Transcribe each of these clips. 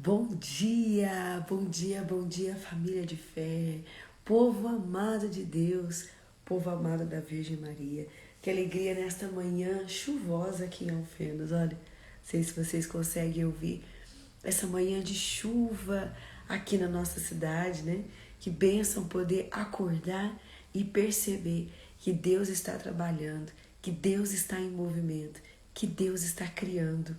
Bom dia, bom dia, família de fé, povo amado de Deus, povo amado da Virgem Maria. Que alegria nesta manhã chuvosa aqui em Alfenas. Olha, não sei se vocês conseguem ouvir essa manhã de chuva aqui na nossa cidade, né? Que bênção poder acordar e perceber que Deus está trabalhando, que Deus está em movimento, que Deus está criando,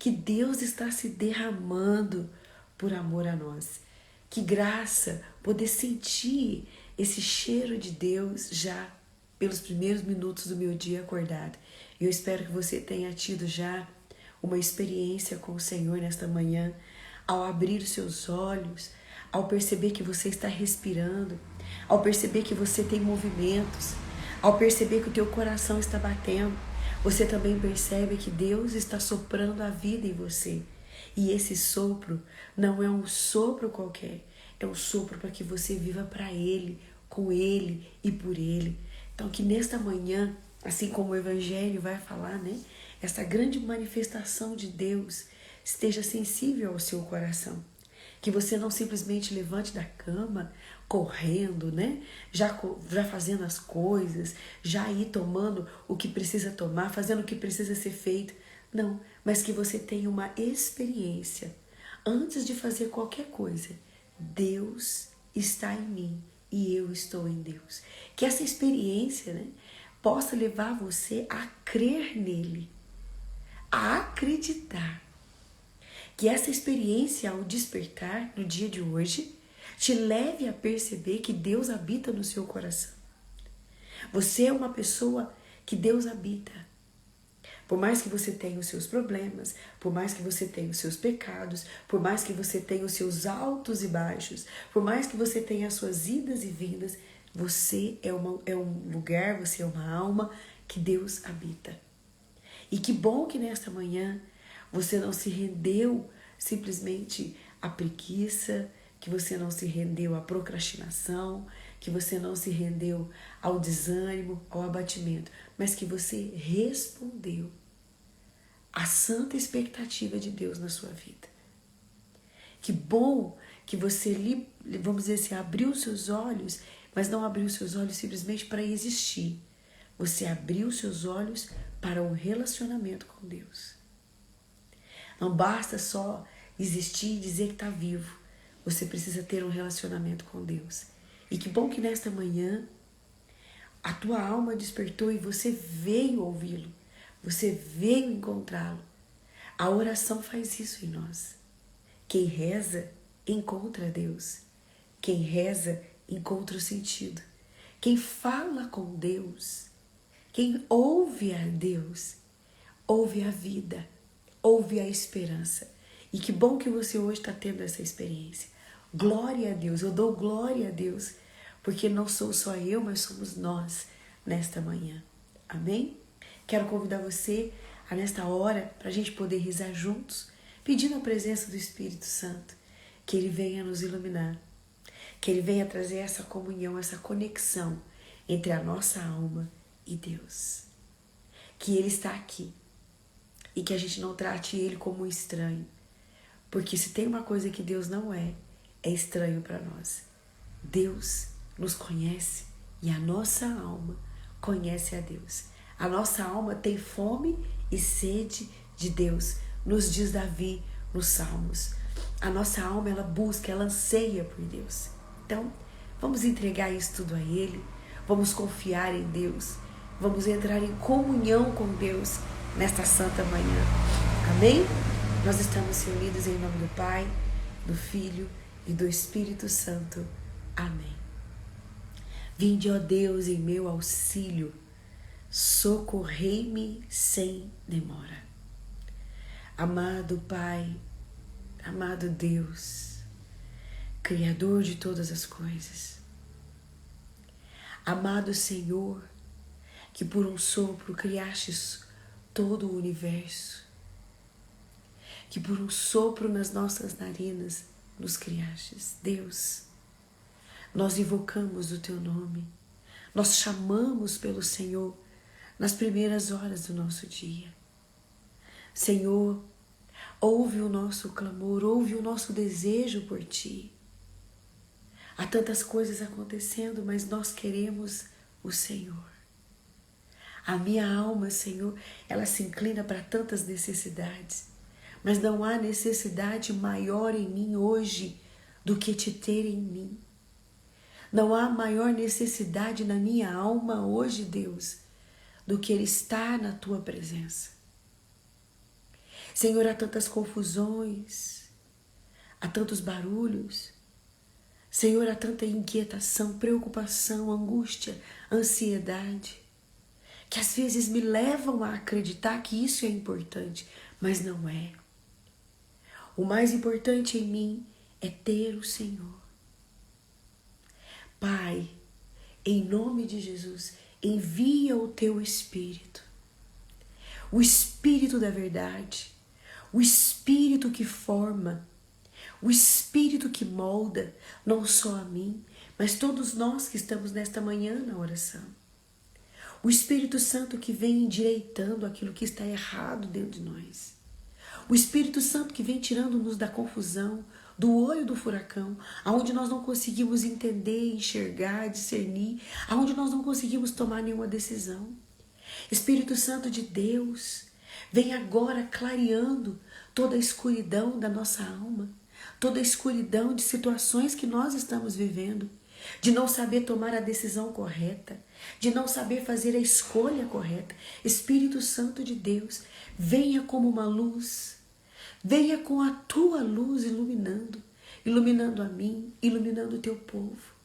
que Deus está se derramando por amor a nós. Que graça poder sentir esse cheiro de Deus já pelos primeiros minutos do meu dia acordado. Eu espero que você tenha tido já uma experiência com o Senhor nesta manhã, ao abrir os seus olhos, ao perceber que você está respirando, ao perceber que você tem movimentos, ao perceber que o teu coração está batendo. Você também percebe que Deus está soprando a vida em você. E esse sopro não é um sopro qualquer, é um sopro para que você viva para Ele, com Ele e por Ele. Então que nesta manhã, assim como o Evangelho vai falar, né? Essa grande manifestação de Deus esteja sensível ao seu coração. Que você não simplesmente levante da cama correndo, né? Já fazendo as coisas, já ir tomando o que precisa tomar, fazendo o que precisa ser feito. Não, mas que você tenha uma experiência. Antes de fazer qualquer coisa, Deus está em mim e eu estou em Deus. Que essa experiência, né, possa levar você a crer nele, a acreditar. Que essa experiência, ao despertar no dia de hoje, te leve a perceber que Deus habita no seu coração. Você é uma pessoa que Deus habita. Por mais que você tenha os seus problemas, por mais que você tenha os seus pecados, por mais que você tenha os seus altos e baixos, por mais que você tenha as suas idas e vindas, você é um lugar, você é uma alma que Deus habita. E que bom que nesta manhã você não se rendeu simplesmente à preguiça, que você não se rendeu à procrastinação, que você não se rendeu ao desânimo, ao abatimento, mas que você respondeu à santa expectativa de Deus na sua vida. Que bom que você, vamos dizer assim, abriu seus olhos, mas não abriu seus olhos simplesmente para existir. Você abriu seus olhos para um relacionamento com Deus. Não basta só existir e dizer que está vivo. Você precisa ter um relacionamento com Deus. E que bom que nesta manhã a tua alma despertou e você veio ouvi-lo. Você veio encontrá-lo. A oração faz isso em nós. Quem reza, encontra Deus. Quem reza, encontra o sentido. Quem fala com Deus, quem ouve a Deus, ouve a vida, ouve a esperança. E que bom que você hoje está tendo essa experiência. Glória a Deus, eu dou glória a Deus, porque não sou só eu, mas somos nós nesta manhã. Amém? Quero convidar você a nesta hora, para a gente poder rezar juntos, pedindo a presença do Espírito Santo, que Ele venha nos iluminar, que Ele venha trazer essa comunhão, essa conexão entre a nossa alma e Deus. Que Ele está aqui e que a gente não trate Ele como um estranho, porque se tem uma coisa que Deus não é estranho para nós. Deus nos conhece e a nossa alma conhece a Deus. A nossa alma tem fome e sede de Deus, nos diz Davi nos Salmos. A nossa alma, ela busca, ela anseia por Deus. Então, vamos entregar isso tudo a Ele, vamos confiar em Deus, vamos entrar em comunhão com Deus nesta santa manhã. Amém? Nós estamos reunidos em nome do Pai, do Filho e do Espírito Santo. Amém. Vinde, ó Deus, em meu auxílio, socorrei-me sem demora. Amado Pai, amado Deus, Criador de todas as coisas, amado Senhor, que por um sopro criastes todo o universo, que por um sopro nas nossas narinas nos criastes. Deus, nós invocamos o Teu nome, nós chamamos pelo Senhor nas primeiras horas do nosso dia. Senhor, Ouve o nosso clamor, ouve o nosso desejo por Ti. Há tantas coisas acontecendo, mas nós queremos o Senhor. A minha alma, Senhor, ela se inclina para tantas necessidades, mas não há necessidade maior em mim hoje do que Te ter em mim. Não há maior necessidade na minha alma hoje, Deus, do que Ele estar na Tua presença. Senhor, há tantas confusões, há tantos barulhos. Senhor, há tanta inquietação, preocupação, angústia, ansiedade, que às vezes me levam a acreditar que isso é importante, mas não é. O mais importante em mim é ter o Senhor. Pai, em nome de Jesus, envia o Teu Espírito, o Espírito da verdade, o Espírito que forma, o Espírito que molda, não só a mim, mas todos nós que estamos nesta manhã na oração. O Espírito Santo que vem endireitando aquilo que está errado dentro de nós. O Espírito Santo que vem tirando-nos da confusão, do olho do furacão, aonde nós não conseguimos entender, enxergar, discernir, aonde nós não conseguimos tomar nenhuma decisão. Espírito Santo de Deus, vem agora clareando toda a escuridão da nossa alma, toda a escuridão de situações que nós estamos vivendo, de não saber tomar a decisão correta, de não saber fazer a escolha correta. Espírito Santo de Deus, venha como uma luz, venha com a Tua luz iluminando a mim, iluminando o Teu povo.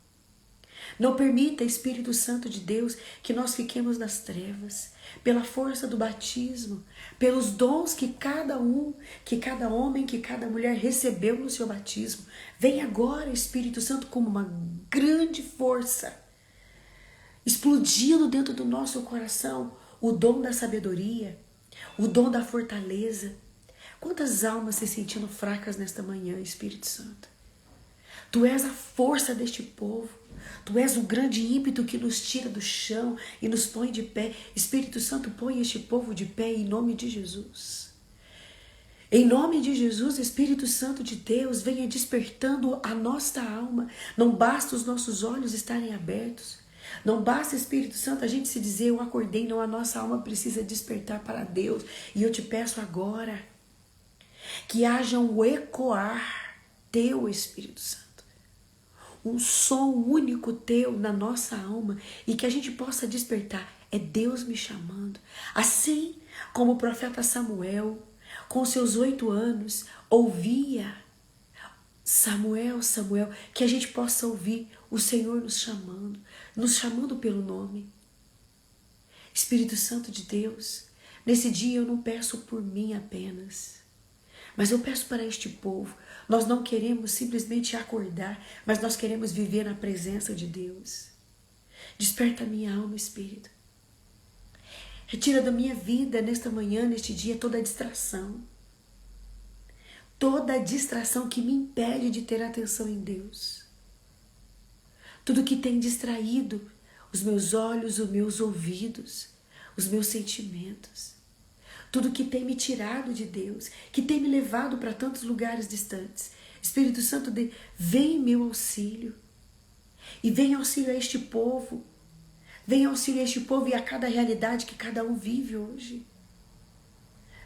Não permita, Espírito Santo de Deus, que nós fiquemos nas trevas, pela força do batismo, pelos dons que cada homem, que cada mulher recebeu no seu batismo. Vem agora, Espírito Santo, como uma grande força, explodindo dentro do nosso coração o dom da sabedoria, o dom da fortaleza. Quantas almas se sentindo fracas nesta manhã, Espírito Santo? Tu és a força deste povo. Tu és o grande ímpeto que nos tira do chão e nos põe de pé. Espírito Santo, põe este povo de pé em nome de Jesus. Em nome de Jesus, Espírito Santo de Deus, venha despertando a nossa alma. Não basta os nossos olhos estarem abertos. Não basta, Espírito Santo, a gente se dizer, eu acordei. Não, a nossa alma precisa despertar para Deus. E eu te peço agora que haja um ecoar Teu, Espírito Santo. Um som único Teu na nossa alma e que a gente possa despertar. É Deus me chamando. Assim como o profeta Samuel, com seus 8 anos, ouvia Samuel, Samuel, que a gente possa ouvir o Senhor nos chamando pelo nome. Espírito Santo de Deus, nesse dia eu não peço por mim apenas, mas eu peço para este povo. Nós não queremos simplesmente acordar, mas nós queremos viver na presença de Deus. Desperta a minha alma, Espírito. Retira da minha vida, nesta manhã, neste dia, toda a distração. Toda a distração que me impede de ter atenção em Deus. Tudo que tem distraído os meus olhos, os meus ouvidos, os meus sentimentos. Tudo que tem me tirado de Deus, que tem me levado para tantos lugares distantes. Espírito Santo, vem em meu auxílio. E vem auxílio a este povo. Vem auxílio a este povo e a cada realidade que cada um vive hoje.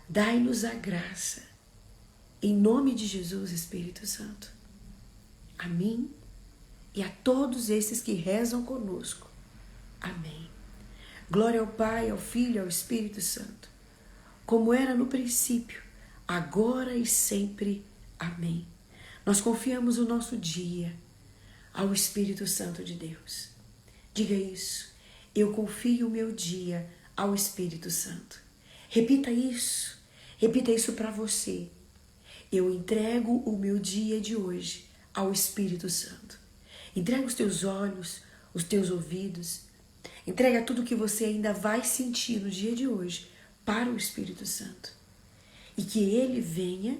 Dai-nos a graça. Em nome de Jesus, Espírito Santo. A mim e a todos esses que rezam conosco. Amém. Glória ao Pai, ao Filho e ao Espírito Santo. Como era no princípio, agora e sempre. Amém. Nós confiamos o nosso dia ao Espírito Santo de Deus. Diga isso. Eu confio o meu dia ao Espírito Santo. Repita isso. Repita isso para você. Eu entrego o meu dia de hoje ao Espírito Santo. Entrega os teus olhos, os teus ouvidos. Entrega tudo que você ainda vai sentir no dia de hoje para o Espírito Santo. E que Ele venha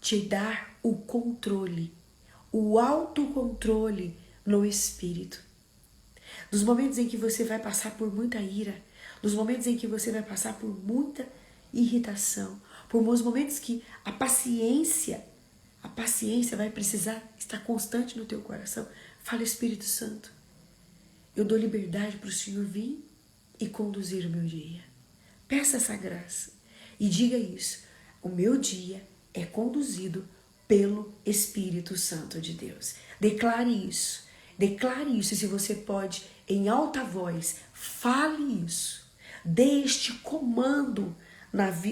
te dar o controle, o autocontrole no Espírito. Nos momentos em que você vai passar por muita ira, nos momentos em que você vai passar por muita irritação, por uns momentos que a paciência vai precisar estar constante no teu coração. Fala, Espírito Santo, eu dou liberdade para o Senhor vir e conduzir o meu dia. Peça essa graça e diga isso. O meu dia é conduzido pelo Espírito Santo de Deus. Declare isso. Declare isso. E se você pode, em alta voz, fale isso. Dê este comando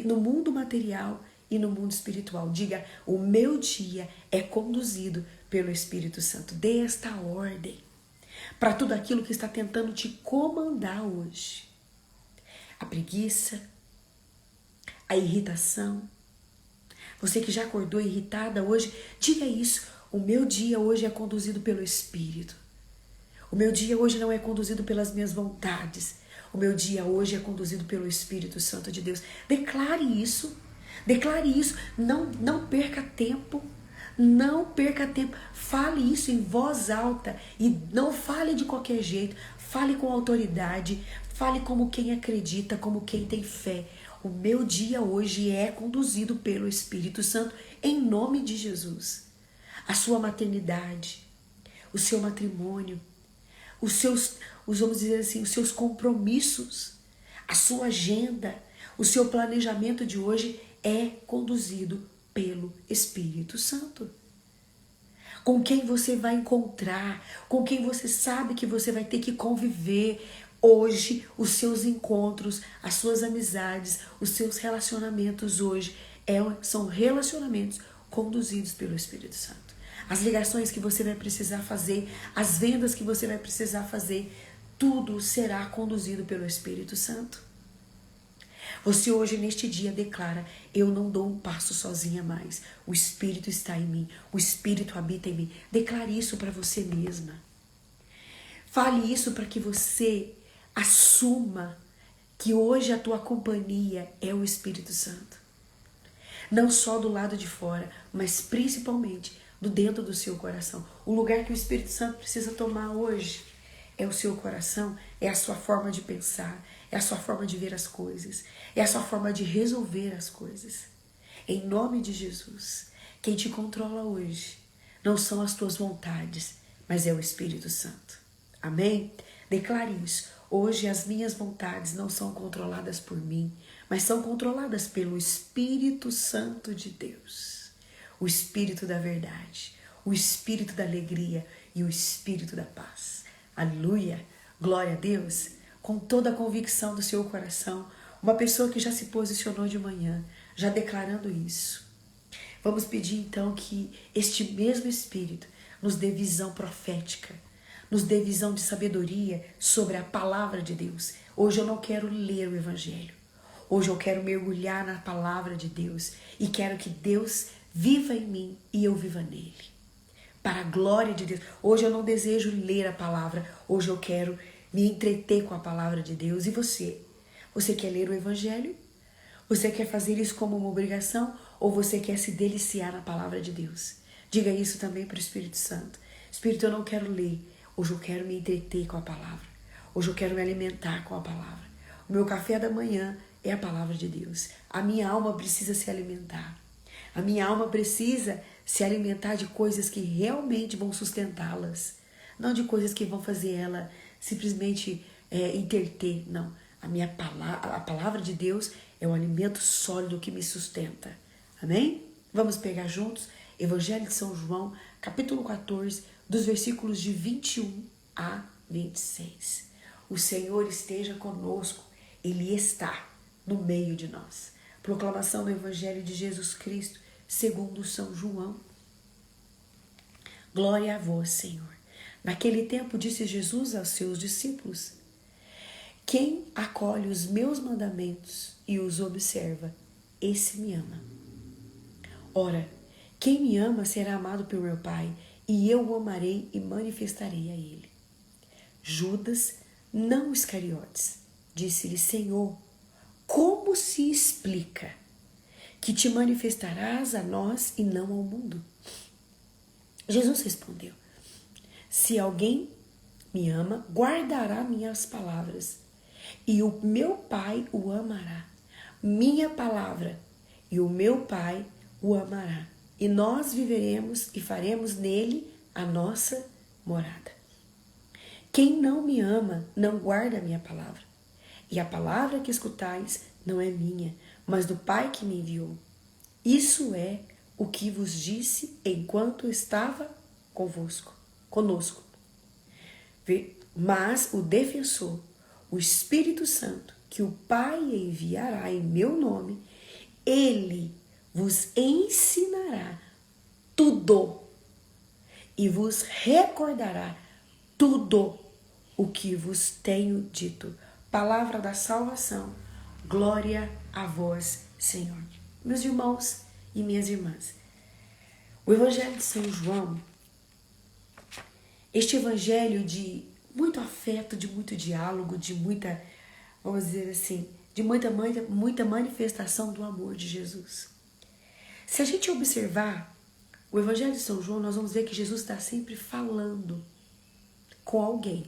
no mundo material e no mundo espiritual. Diga, o meu dia é conduzido pelo Espírito Santo. Dê esta ordem para tudo aquilo que está tentando te comandar hoje. A preguiça, a irritação. Você que já acordou irritada hoje, diga isso. O meu dia hoje é conduzido pelo Espírito. O meu dia hoje não é conduzido pelas minhas vontades. O meu dia hoje é conduzido pelo Espírito Santo de Deus. Declare isso. Declare isso. Não perca tempo. Não perca tempo. Fale isso em voz alta. E não fale de qualquer jeito. Fale com autoridade. Fale como quem acredita, como quem tem fé. O meu dia hoje é conduzido pelo Espírito Santo em nome de Jesus. A sua maternidade, o seu matrimônio, vamos dizer assim, os seus compromissos, a sua agenda, o seu planejamento de hoje é conduzido pelo Espírito Santo. Com quem você vai encontrar, com quem você sabe que você vai ter que conviver hoje, os seus encontros, as suas amizades, os seus relacionamentos hoje são relacionamentos conduzidos pelo Espírito Santo. As ligações que você vai precisar fazer, as vendas que você vai precisar fazer, tudo será conduzido pelo Espírito Santo. Você hoje, neste dia, declara, eu não dou um passo sozinha mais. O Espírito está em mim, o Espírito habita em mim. Declare isso para você mesma. Fale isso para que você assuma que hoje a tua companhia é o Espírito Santo. Não só do lado de fora, mas principalmente do dentro do seu coração. O lugar que o Espírito Santo precisa tomar hoje é o seu coração, é a sua forma de pensar, é a sua forma de ver as coisas, é a sua forma de resolver as coisas. Em nome de Jesus, quem te controla hoje não são as tuas vontades, mas é o Espírito Santo. Amém? Declare isso. Hoje as minhas vontades não são controladas por mim, mas são controladas pelo Espírito Santo de Deus. O Espírito da verdade, o Espírito da alegria e o Espírito da paz. Aleluia! Glória a Deus! Com toda a convicção do seu coração, uma pessoa que já se posicionou de manhã, já declarando isso. Vamos pedir então que este mesmo Espírito nos dê visão profética, nos dê visão de sabedoria sobre a palavra de Deus. Hoje eu não quero ler o Evangelho. Hoje eu quero mergulhar na palavra de Deus e quero que Deus viva em mim e eu viva nele. Para a glória de Deus. Hoje eu não desejo ler a palavra. Hoje eu quero me entreter com a palavra de Deus. E você? Você quer ler o Evangelho? Você quer fazer isso como uma obrigação? Ou você quer se deliciar na palavra de Deus? Diga isso também para o Espírito Santo. Espírito, eu não quero ler. Hoje eu quero me entreter com a palavra. Hoje eu quero me alimentar com a palavra. O meu café da manhã é a palavra de Deus. A minha alma precisa se alimentar. A minha alma precisa se alimentar de coisas que realmente vão sustentá-las. Não de coisas que vão fazer ela simplesmente interter. Não. A palavra de Deus é o alimento sólido que me sustenta. Amém? Vamos pegar juntos Evangelho de São João, capítulo 14, dos versículos de 21 a 26. O Senhor esteja conosco. Ele está no meio de nós. Proclamação do Evangelho de Jesus Cristo, segundo São João. Glória a vós, Senhor. Naquele tempo disse Jesus aos seus discípulos: quem acolhe os meus mandamentos e os observa, esse me ama. Ora, quem me ama será amado por meu Pai, e eu o amarei e manifestarei a ele. Judas, não Iscariotes, disse-lhe: Senhor, como se explica que te manifestarás a nós e não ao mundo? Jesus respondeu: se alguém me ama, guardará minhas palavras, e o meu Pai o amará. Minha palavra e o meu Pai o amará. E nós viveremos e faremos nele a nossa morada. Quem não me ama não guarda a minha palavra. E a palavra que escutais não é minha, mas do Pai que me enviou. Isso é o que vos disse enquanto estava conosco. Mas o defensor, o Espírito Santo, que o Pai enviará em meu nome, ele vos ensinará tudo e vos recordará tudo o que vos tenho dito. Palavra da salvação. Glória a vós, Senhor. Meus irmãos e minhas irmãs, o Evangelho de São João, este evangelho de muito afeto, de muito diálogo, de muita, vamos dizer assim, de muita manifestação do amor de Jesus. Se a gente observar o Evangelho de São João, nós vamos ver que Jesus está sempre falando com alguém.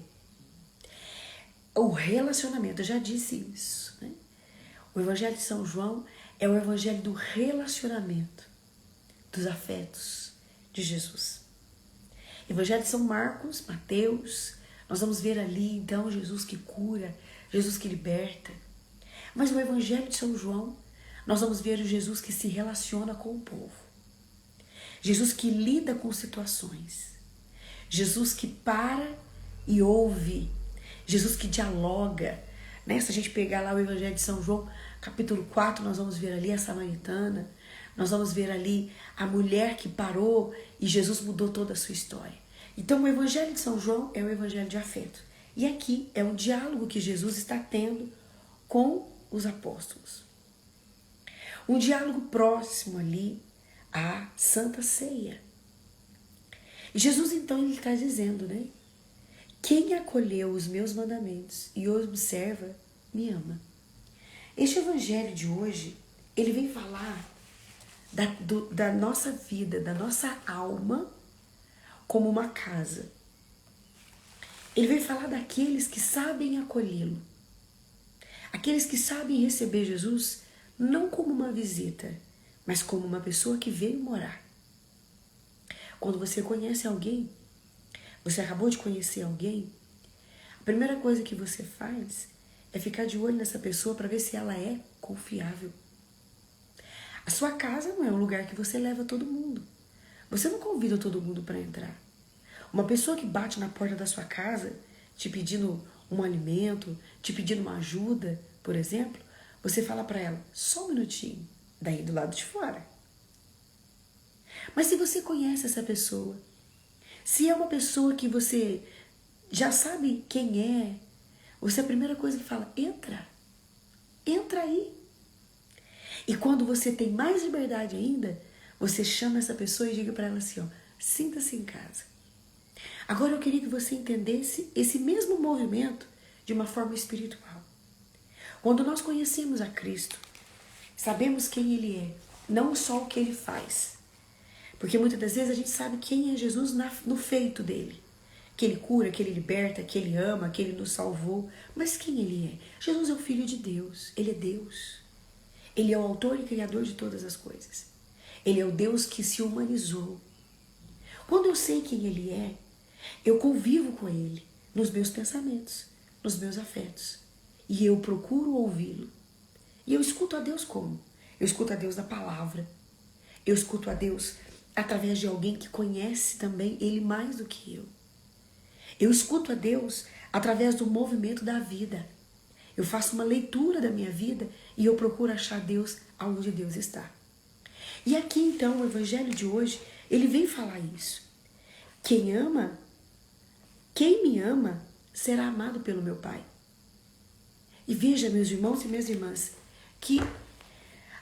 O relacionamento, eu já disse isso, né? O Evangelho de São João é o Evangelho do relacionamento, dos afetos de Jesus. Evangelho de São Marcos, Mateus, nós vamos ver ali então Jesus que cura, Jesus que liberta. Mas no Evangelho de São João, nós vamos ver o Jesus que se relaciona com o povo. Jesus que lida com situações. Jesus que para e ouve. Jesus que dialoga. Né? Se a gente pegar lá o Evangelho de São João, capítulo 4, nós vamos ver ali a samaritana. Nós vamos ver ali a mulher que parou e Jesus mudou toda a sua história. Então o Evangelho de São João é o Evangelho de afeto. E aqui é um diálogo que Jesus está tendo com os apóstolos. Um diálogo próximo ali à Santa Ceia. E Jesus então ele está dizendo, né? Quem acolheu os meus mandamentos e os observa, me ama. Este Evangelho de hoje, ele vem falar da nossa vida, da nossa alma, como uma casa. Ele vem falar daqueles que sabem acolhê-lo. Aqueles que sabem receber Jesus não como uma visita, mas como uma pessoa que veio morar. Quando você conhece alguém, você acabou de conhecer alguém, a primeira coisa que você faz é ficar de olho nessa pessoa para ver se ela é confiável. A sua casa não é um lugar que você leva todo mundo. Você não convida todo mundo para entrar. Uma pessoa que bate na porta da sua casa, te pedindo um alimento, te pedindo uma ajuda, por exemplo, você fala para ela, só um minutinho, daí do lado de fora. Mas se você conhece essa pessoa, se é uma pessoa que você já sabe quem é, você a primeira coisa que fala, entra aí. E quando você tem mais liberdade ainda, você chama essa pessoa e diga para ela assim, ó, sinta-se em casa. Agora eu queria que você entendesse esse mesmo movimento de uma forma espiritual. Quando nós conhecemos a Cristo, sabemos quem Ele é, não só o que Ele faz. Porque muitas das vezes a gente sabe quem é Jesus no feito dele. Que Ele cura, que Ele liberta, que Ele ama, que Ele nos salvou. Mas quem Ele é? Jesus é o Filho de Deus, Ele é Deus. Ele é o autor e criador de todas as coisas. Ele é o Deus que se humanizou. Quando eu sei quem Ele é, eu convivo com Ele nos meus pensamentos, nos meus afetos. E eu procuro ouvi-lo. E eu escuto a Deus como? Eu escuto a Deus da palavra. Eu escuto a Deus através de alguém que conhece também Ele mais do que eu. Eu escuto a Deus através do movimento da vida. Eu faço uma leitura da minha vida e eu procuro achar Deus aonde Deus está. E aqui então o Evangelho de hoje, ele vem falar isso. Quem me ama, será amado pelo meu Pai. E veja, meus irmãos e minhas irmãs, que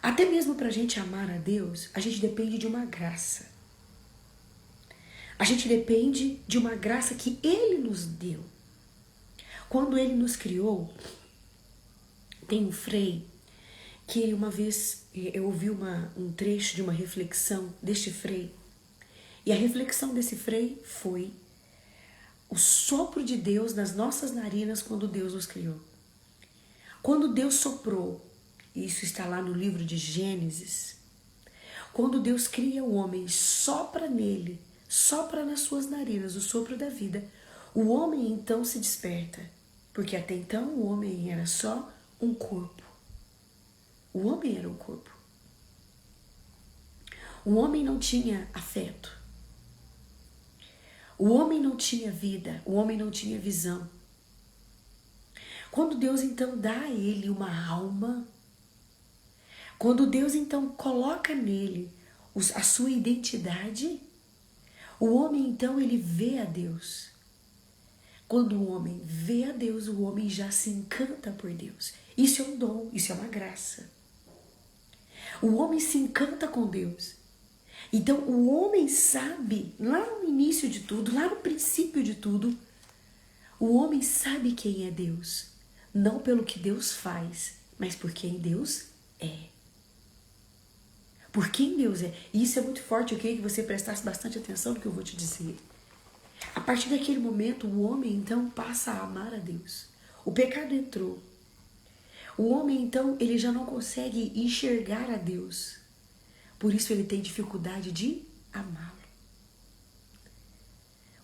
até mesmo para a gente amar a Deus, a gente depende de uma graça. A gente depende de uma graça que Ele nos deu. Quando Ele nos criou, tem um Frei, que uma vez eu ouvi um trecho de uma reflexão deste Frei. E a reflexão desse Frei foi o sopro de Deus nas nossas narinas quando Deus nos criou. Quando Deus soprou Isso está lá no livro de Gênesis. Quando Deus cria o homem, sopra nele, sopra nas suas narinas o sopro da vida, o homem então se desperta, porque até então o homem era só um corpo. O homem era um corpo. O homem não tinha afeto. O homem não tinha vida, o homem não tinha visão. Quando Deus então dá a ele uma alma, quando Deus então coloca nele a sua identidade, o homem então ele vê a Deus. Quando o homem vê a Deus, o homem já se encanta por Deus. Isso é um dom, isso é uma graça. O homem se encanta com Deus. Então o homem sabe, lá no início de tudo, lá no princípio de tudo, o homem sabe quem é Deus. Não pelo que Deus faz, mas por quem Deus é. Por quem Deus é. E isso é muito forte, eu queria que você prestasse bastante atenção no que eu vou te dizer. A partir daquele momento, o homem então passa a amar a Deus. O pecado entrou. O homem então, ele já não consegue enxergar a Deus. Por isso ele tem dificuldade de amá-lo.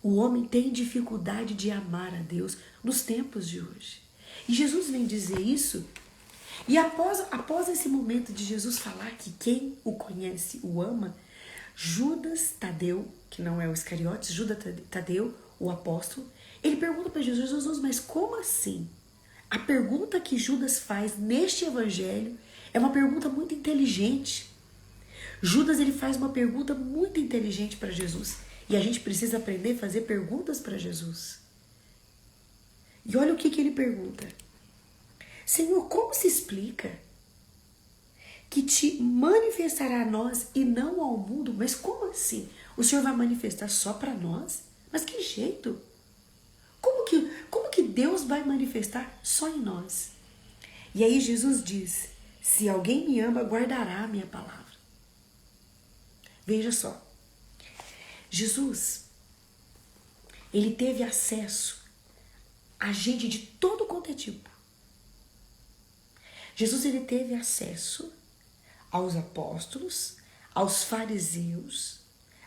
O homem tem dificuldade de amar a Deus nos tempos de hoje. E Jesus vem dizer isso. E após esse momento de Jesus falar que quem o conhece o ama, Judas Tadeu, que não é o Iscariotes, Judas Tadeu, o apóstolo, ele pergunta para Jesus: Jesus, mas como assim? A pergunta que Judas faz neste evangelho é uma pergunta muito inteligente. Judas ele faz uma pergunta muito inteligente para Jesus. E a gente precisa aprender a fazer perguntas para Jesus. E olha o que ele pergunta. Senhor, como se explica que te manifestará a nós e não ao mundo? Mas como assim? O Senhor vai manifestar só para nós? Mas que jeito? Como que Deus vai manifestar só em nós? E aí Jesus diz: se alguém me ama, guardará a minha palavra. Veja só. Jesus, ele teve acesso a gente de todo quanto é tipo. Jesus, ele teve acesso aos apóstolos, aos fariseus,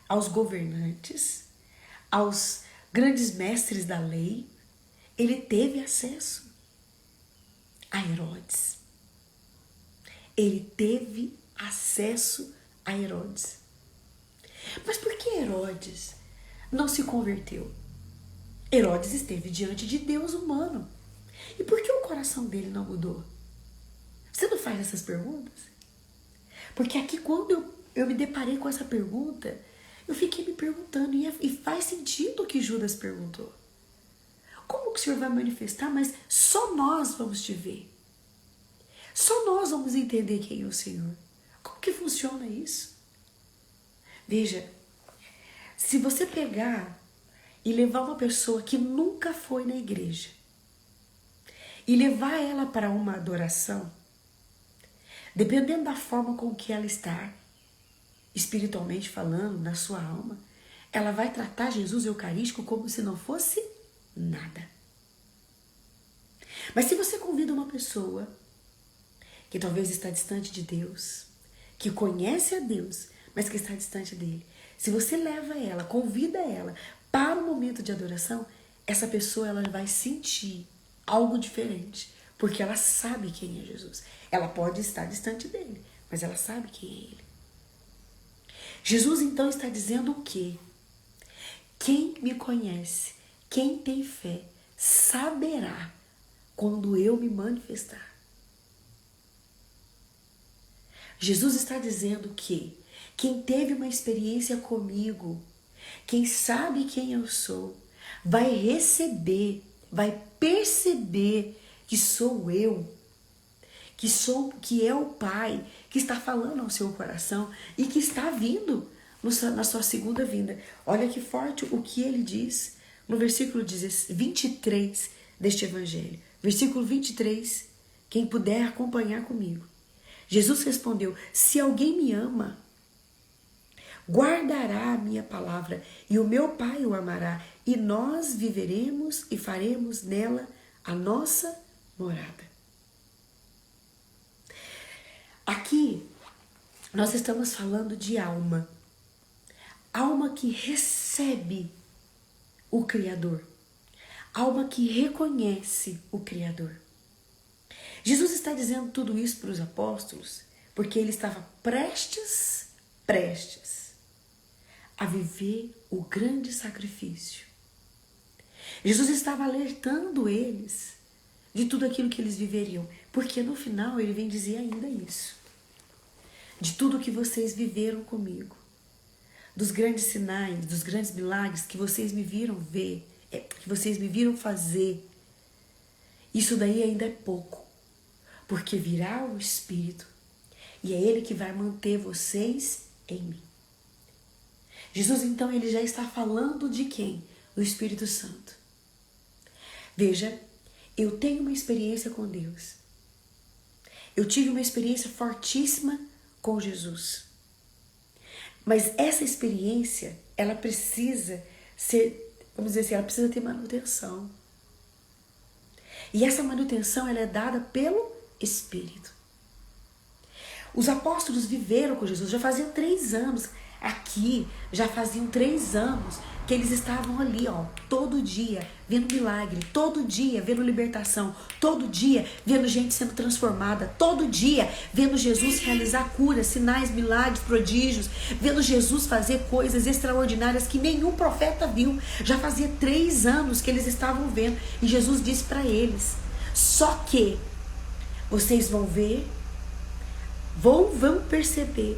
aos governantes, aos grandes mestres da lei. Ele teve acesso a Herodes. Ele teve acesso a Herodes. Mas por que Herodes não se converteu? Herodes esteve diante de Deus humano. E por que o coração dele não mudou? Você não faz essas perguntas? Porque aqui, quando eu me deparei com essa pergunta, eu fiquei me perguntando, e faz sentido o que Judas perguntou. Como que o Senhor vai manifestar, mas só nós vamos te ver? Só nós vamos entender quem é o Senhor. Como que funciona isso? Veja, se você pegar e levar uma pessoa que nunca foi na igreja e levar ela para uma adoração, dependendo da forma com que ela está, espiritualmente falando, na sua alma, ela vai tratar Jesus Eucarístico como se não fosse nada. Mas se você convida uma pessoa que talvez está distante de Deus, que conhece a Deus, mas que está distante dele, se você leva ela, convida ela para o momento de adoração, essa pessoa ela vai sentir algo diferente, porque ela sabe quem é Jesus. Ela pode estar distante dele, mas ela sabe quem é ele. Jesus então está dizendo o quê? Quem me conhece, quem tem fé, saberá quando eu me manifestar. Jesus está dizendo que quem teve uma experiência comigo, quem sabe quem eu sou, vai receber, vai perceber que sou eu, que é o Pai que está falando ao seu coração e que está vindo na sua segunda vinda. Olha que forte o que ele diz no versículo 23 deste evangelho. Versículo 23, quem puder acompanhar comigo. Jesus respondeu: se alguém me ama, guardará a minha palavra, e o meu Pai o amará, e nós viveremos e faremos nela a nossa morada. Aqui nós estamos falando de alma. Alma que recebe o Criador. Alma que reconhece o Criador. Jesus está dizendo tudo isso para os apóstolos porque ele estava prestes a viver o grande sacrifício. Jesus estava alertando eles de tudo aquilo que eles viveriam, porque no final ele vem dizer ainda isso. De tudo que vocês viveram comigo, dos grandes sinais, dos grandes milagres que vocês me viram ver, que vocês me viram fazer, isso daí ainda é pouco, porque virá o Espírito e é Ele que vai manter vocês em mim. Jesus então ele já está falando de quem? Do Espírito Santo. Veja, eu tenho uma experiência com Deus. Eu tive uma experiência fortíssima com Jesus. Mas essa experiência, ela precisa ser, vamos dizer assim, ela precisa ter manutenção. E essa manutenção, ela é dada pelo Espírito. Os apóstolos viveram com Jesus, já faziam 3 anos. Aqui, já faziam 3 anos que eles estavam ali, ó, todo dia, vendo milagre, todo dia, vendo libertação, todo dia, vendo gente sendo transformada, todo dia, vendo Jesus realizar curas, sinais, milagres, prodígios, vendo Jesus fazer coisas extraordinárias que nenhum profeta viu. Já fazia 3 anos que eles estavam vendo. E Jesus disse para eles, só que vocês vão ver, vão perceber,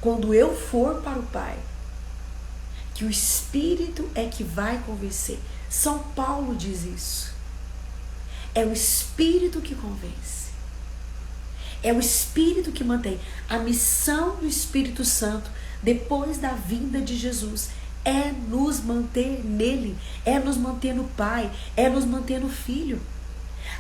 quando eu for para o Pai, que o Espírito é que vai convencer. São Paulo diz isso. É o Espírito que convence. É o Espírito que mantém. A missão do Espírito Santo, depois da vinda de Jesus, é nos manter nele, é nos manter no Pai, é nos manter no Filho.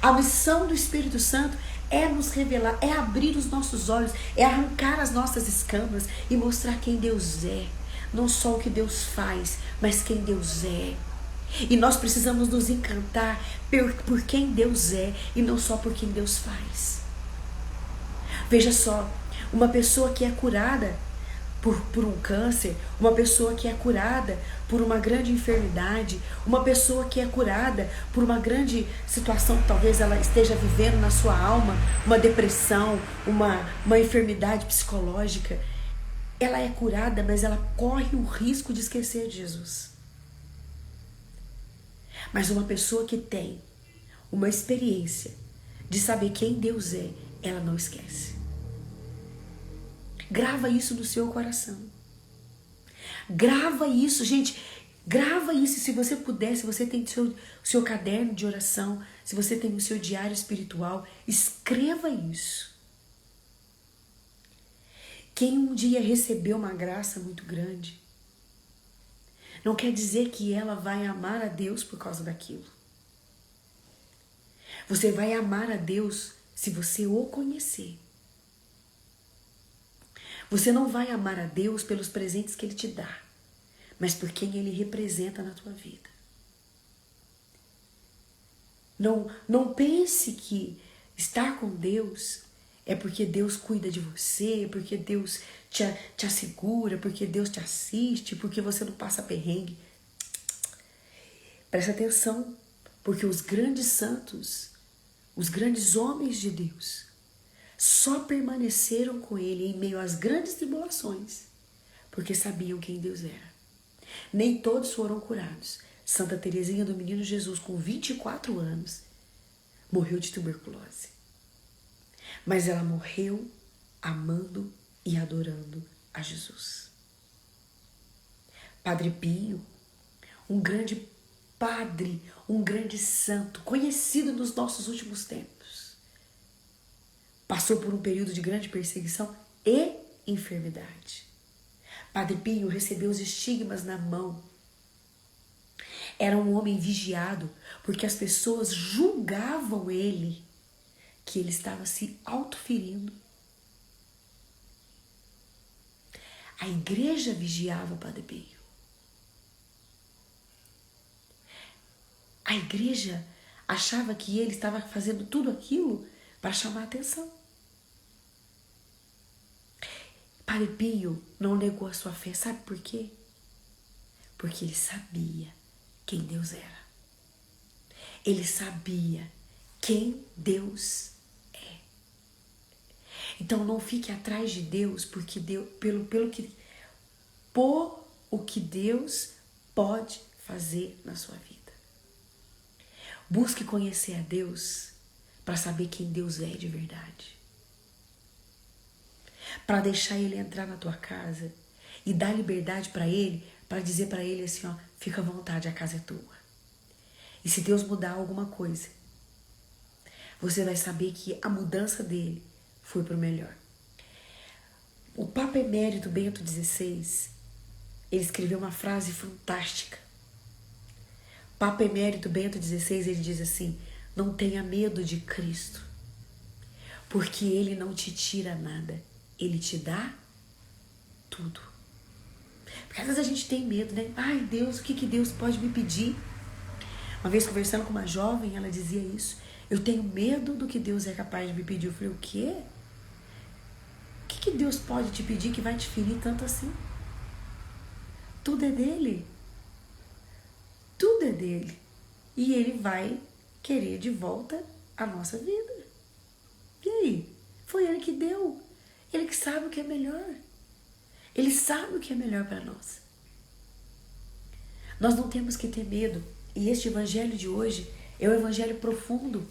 A missão do Espírito Santo é nos revelar, é abrir os nossos olhos, é arrancar as nossas escamas e mostrar quem Deus é. Não só o que Deus faz, mas quem Deus é. E nós precisamos nos encantar por quem Deus é e não só por quem Deus faz. Veja só, uma pessoa que é curada por um câncer, uma pessoa que é curada por uma grande enfermidade, uma pessoa que é curada por uma grande situação que talvez ela esteja vivendo na sua alma, uma depressão, uma enfermidade psicológica, ela é curada, mas ela corre o risco de esquecer de Jesus. Mas uma pessoa que tem uma experiência de saber quem Deus é, ela não esquece. Grava isso no seu coração. Grava isso, gente. Grava isso. Se você puder, se você tem o seu caderno de oração, se você tem o seu diário espiritual, escreva isso. Quem um dia recebeu uma graça muito grande, não quer dizer que ela vai amar a Deus por causa daquilo. Você vai amar a Deus se você o conhecer. Você não vai amar a Deus pelos presentes que Ele te dá, mas por quem Ele representa na tua vida. Não pense que estar com Deus é porque Deus cuida de você, porque Deus te assegura, porque Deus te assiste, porque você não passa perrengue. Presta atenção, porque os grandes santos, os grandes homens de Deus, só permaneceram com ele em meio às grandes tribulações, porque sabiam quem Deus era. Nem todos foram curados. Santa Teresinha do Menino Jesus, com 24 anos, morreu de tuberculose. Mas ela morreu amando e adorando a Jesus. Padre Pio, um grande padre, um grande santo, conhecido nos nossos últimos tempos, passou por um período de grande perseguição e enfermidade. Padre Pio recebeu os estigmas na mão. Era um homem vigiado, porque as pessoas julgavam ele que ele estava se autoferindo. A igreja vigiava o Padre Pio. A igreja achava que ele estava fazendo tudo aquilo para chamar a atenção. Padre Pio não negou a sua fé, sabe por quê? Porque ele sabia quem Deus era. Ele sabia quem Deus é. Então não fique atrás de Deus porque Deus, por o que Deus pode fazer na sua vida. Busque conhecer a Deus para saber quem Deus é de verdade. Para deixar Ele entrar na tua casa e dar liberdade para Ele, para dizer para Ele assim, ó, fica à vontade, a casa é tua. E se Deus mudar alguma coisa, você vai saber que a mudança dele foi para o melhor. O Papa Emérito Bento XVI, ele escreveu uma frase fantástica. Papa Emérito Bento XVI, ele diz assim: não tenha medo de Cristo, porque Ele não te tira nada, Ele te dá tudo. Porque às vezes a gente tem medo, né? Ai Deus, o que Deus pode me pedir? Uma vez conversando com uma jovem, ela dizia isso: eu tenho medo do que Deus é capaz de me pedir. Eu falei, o quê? O que Deus pode te pedir que vai te ferir tanto assim? Tudo é dele. Tudo é dele. E ele vai querer de volta a nossa vida. E aí? Foi ele que deu. Ele que sabe o que é melhor. Ele sabe o que é melhor para nós. Nós não temos que ter medo. E este evangelho de hoje é um evangelho profundo,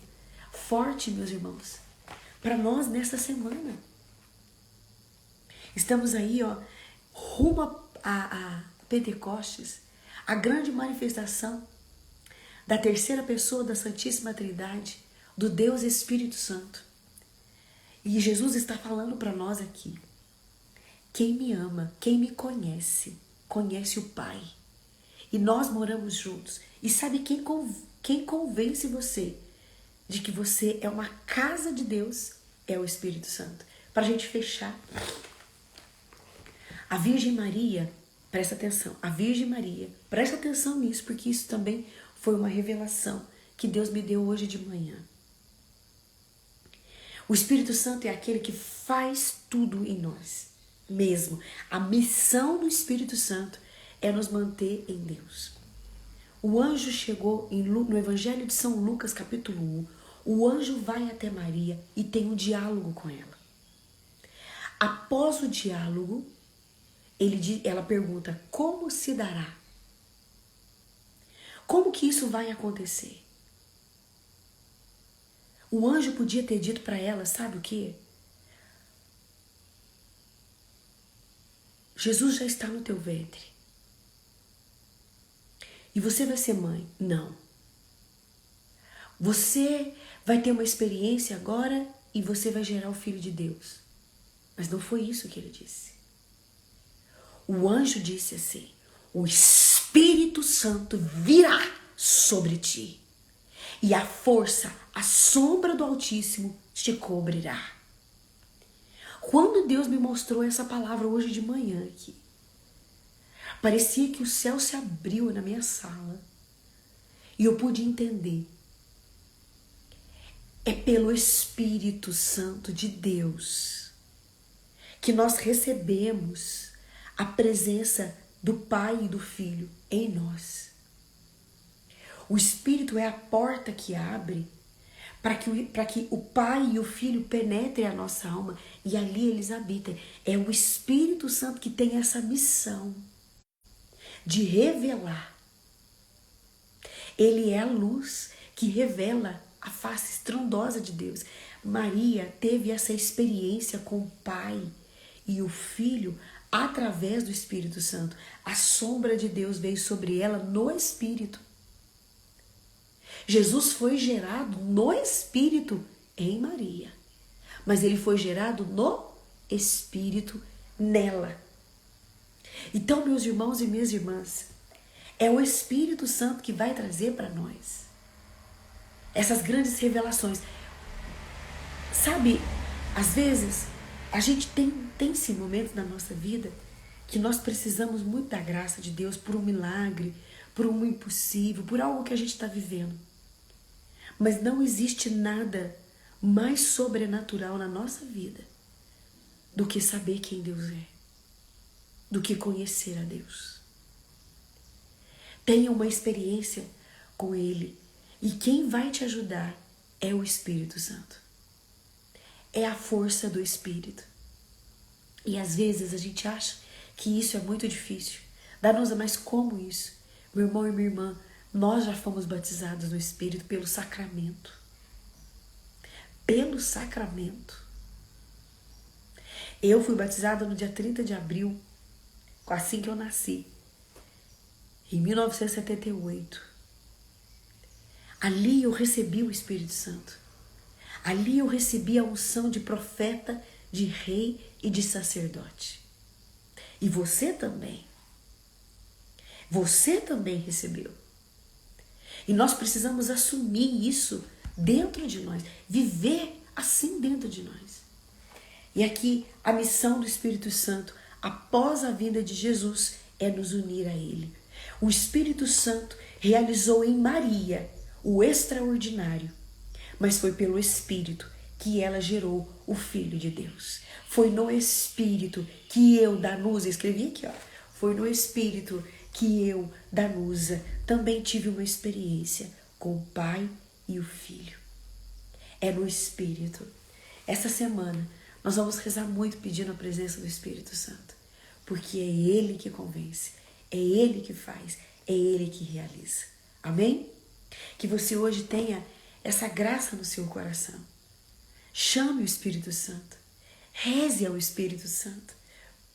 forte, meus irmãos, para nós nessa semana. Estamos aí, ó, rumo a Pentecostes, a grande manifestação da terceira pessoa da Santíssima Trindade, do Deus Espírito Santo. E Jesus está falando para nós aqui: quem me ama, quem me conhece, conhece o Pai. E nós moramos juntos. E sabe quem convence você de que você é uma casa de Deus? É o Espírito Santo. Para a gente fechar, a Virgem Maria, presta atenção, a Virgem Maria, presta atenção nisso, porque isso também foi uma revelação que Deus me deu hoje de manhã. O Espírito Santo é aquele que faz tudo em nós, mesmo. A missão do Espírito Santo é nos manter em Deus. O anjo chegou no Evangelho de São Lucas, capítulo 1. O anjo vai até Maria e tem um diálogo com ela. Após o diálogo, ela pergunta: como se dará? Como que isso vai acontecer? O anjo podia ter dito para ela, sabe o quê? Jesus já está no teu ventre. E você vai ser mãe? Não. Você vai ter uma experiência agora e você vai gerar o Filho de Deus. Mas não foi isso que ele disse. O anjo disse assim: o Espírito Santo virá sobre ti, e a força, a sombra do Altíssimo te cobrirá. Quando Deus me mostrou essa palavra hoje de manhã aqui, parecia que o céu se abriu na minha sala e eu pude entender. É pelo Espírito Santo de Deus que nós recebemos a presença do Pai e do Filho em nós. O Espírito é a porta que abre para que o Pai e o Filho penetrem a nossa alma e ali eles habitem. É o Espírito Santo que tem essa missão de revelar. Ele é a luz que revela a face estrondosa de Deus. Maria teve essa experiência com o Pai e o Filho através do Espírito Santo. A sombra de Deus veio sobre ela no Espírito. Jesus foi gerado no Espírito em Maria, mas ele foi gerado no Espírito nela. Então, meus irmãos e minhas irmãs, é o Espírito Santo que vai trazer para nós essas grandes revelações. Sabe, às vezes a gente tem sim momentos na nossa vida que nós precisamos muito da graça de Deus por um milagre, por um impossível, por algo que a gente está vivendo. Mas não existe nada mais sobrenatural na nossa vida do que saber quem Deus é, do que conhecer a Deus. Tenha uma experiência com Ele, e quem vai te ajudar é o Espírito Santo. É a força do Espírito. E às vezes a gente acha que isso é muito difícil. Danusa, mas como isso? Meu irmão e minha irmã, nós já fomos batizados no Espírito pelo sacramento. Pelo sacramento. Eu fui batizada no dia 30 de abril, assim que eu nasci, em 1978. Ali eu recebi o Espírito Santo. Ali eu recebi a unção de profeta, de rei e de sacerdote. E você também. Você também recebeu. E nós precisamos assumir isso dentro de nós, viver assim dentro de nós. E aqui a missão do Espírito Santo, após a vinda de Jesus, é nos unir a Ele. O Espírito Santo realizou em Maria o extraordinário, mas foi pelo Espírito que ela gerou o Filho de Deus. Foi no Espírito que eu, Danusa, escrevi aqui, ó. Foi no Espírito que eu, Danusa, também tive uma experiência com o Pai e o Filho. É no Espírito. Essa semana nós vamos rezar muito pedindo a presença do Espírito Santo, porque é Ele que convence, é Ele que faz, é Ele que realiza. Amém? Que você hoje tenha essa graça no seu coração. Chame o Espírito Santo, reze ao Espírito Santo,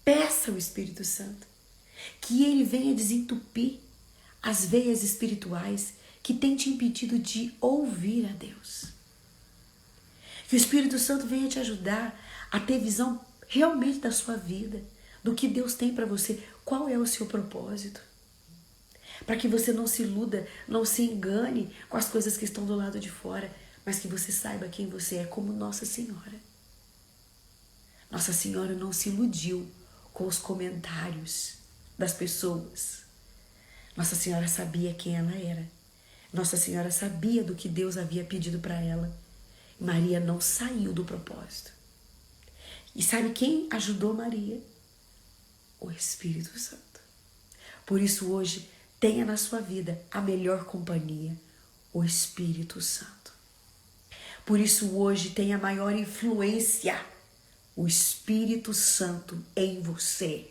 peça ao Espírito Santo que Ele venha desentupir as veias espirituais que têm te impedido de ouvir a Deus. Que o Espírito Santo venha te ajudar a ter visão realmente da sua vida, do que Deus tem para você, qual é o seu propósito. Para que você não se iluda, não se engane com as coisas que estão do lado de fora, mas que você saiba quem você é como Nossa Senhora. Nossa Senhora não se iludiu com os comentários das pessoas. Nossa Senhora sabia quem ela era. Nossa Senhora sabia do que Deus havia pedido para ela. Maria não saiu do propósito. E sabe quem ajudou Maria? O Espírito Santo. Por isso hoje, tenha na sua vida a melhor companhia, o Espírito Santo. Por isso hoje tenha a maior influência, o Espírito Santo em você.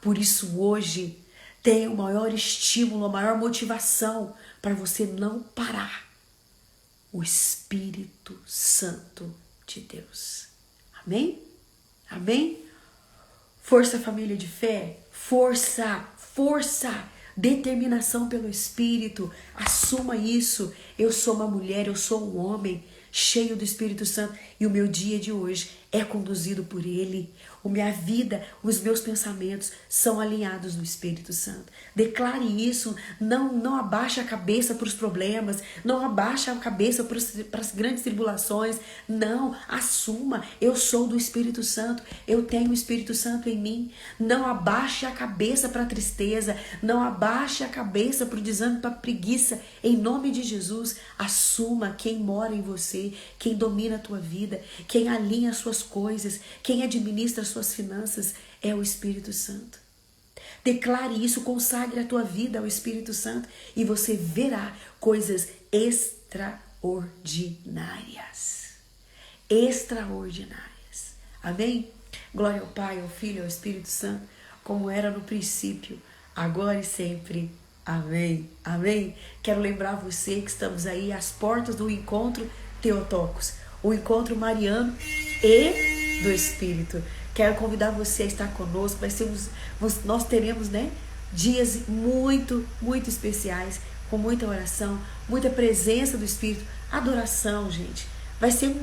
Por isso hoje tenha o maior estímulo, a maior motivação para você não parar, o Espírito Santo de Deus. Amém? Amém? Força, família de fé, força, força, determinação pelo Espírito, assuma isso. Eu sou uma mulher, eu sou um homem cheio do Espírito Santo e o meu dia de hoje é conduzido por Ele. A minha vida, os meus pensamentos são alinhados no Espírito Santo. Declare isso, não abaixe a cabeça para os problemas, não abaixe a cabeça para as grandes tribulações, não, assuma, eu sou do Espírito Santo, eu tenho o Espírito Santo em mim. Não abaixe a cabeça para a tristeza, não abaixe a cabeça para o desânimo, para a preguiça, em nome de Jesus. Assuma quem mora em você, quem domina a tua vida, quem alinha as suas coisas, quem administra as suas finanças é o Espírito Santo. Declare isso, consagre a tua vida ao Espírito Santo e você verá coisas extraordinárias. Extraordinárias. Amém? Glória ao Pai, ao Filho e ao Espírito Santo, como era no princípio, agora e sempre. Amém. Amém? Quero lembrar você que estamos aí às portas do encontro Theotokos, o encontro mariano e do Espírito. Quero convidar você a estar conosco. Nós teremos, dias muito, muito especiais, com muita oração, muita presença do Espírito, adoração, gente. Vai ser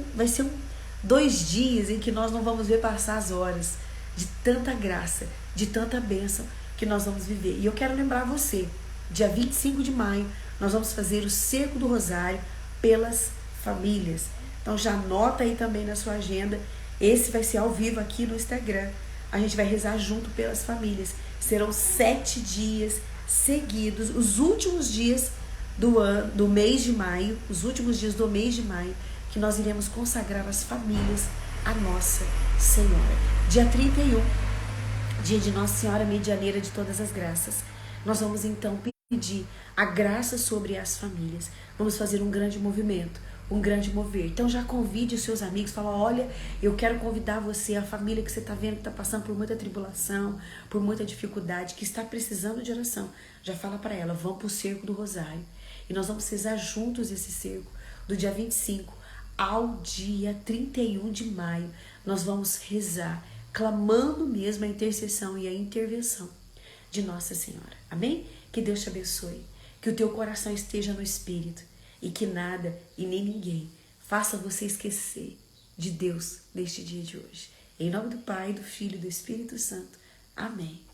2 dias em que nós não vamos ver passar as horas de tanta graça, de tanta bênção que nós vamos viver. E eu quero lembrar você, dia 25 de maio, nós vamos fazer o Cerco do Rosário pelas famílias. Então já anota aí também na sua agenda. Esse vai ser ao vivo aqui no Instagram. A gente vai rezar junto pelas famílias. Serão 7 dias seguidos, os últimos dias do mês de maio, que nós iremos consagrar as famílias a Nossa Senhora. Dia 31, dia de Nossa Senhora Medianeira de Todas as Graças. Nós vamos então pedir a graça sobre as famílias. Vamos fazer um grande movimento, um grande mover. Então já convide os seus amigos, fala, olha, eu quero convidar você, a família que você está vendo que está passando por muita tribulação, por muita dificuldade, que está precisando de oração. Já fala para ela, vamos para o Cerco do Rosário. E nós vamos rezar juntos esse cerco, do dia 25 ao dia 31 de maio. Nós vamos rezar, clamando mesmo a intercessão e a intervenção de Nossa Senhora. Amém? Que Deus te abençoe. Que o teu coração esteja no Espírito e que nada e nem ninguém faça você esquecer de Deus neste dia de hoje. Em nome do Pai, do Filho e do Espírito Santo. Amém.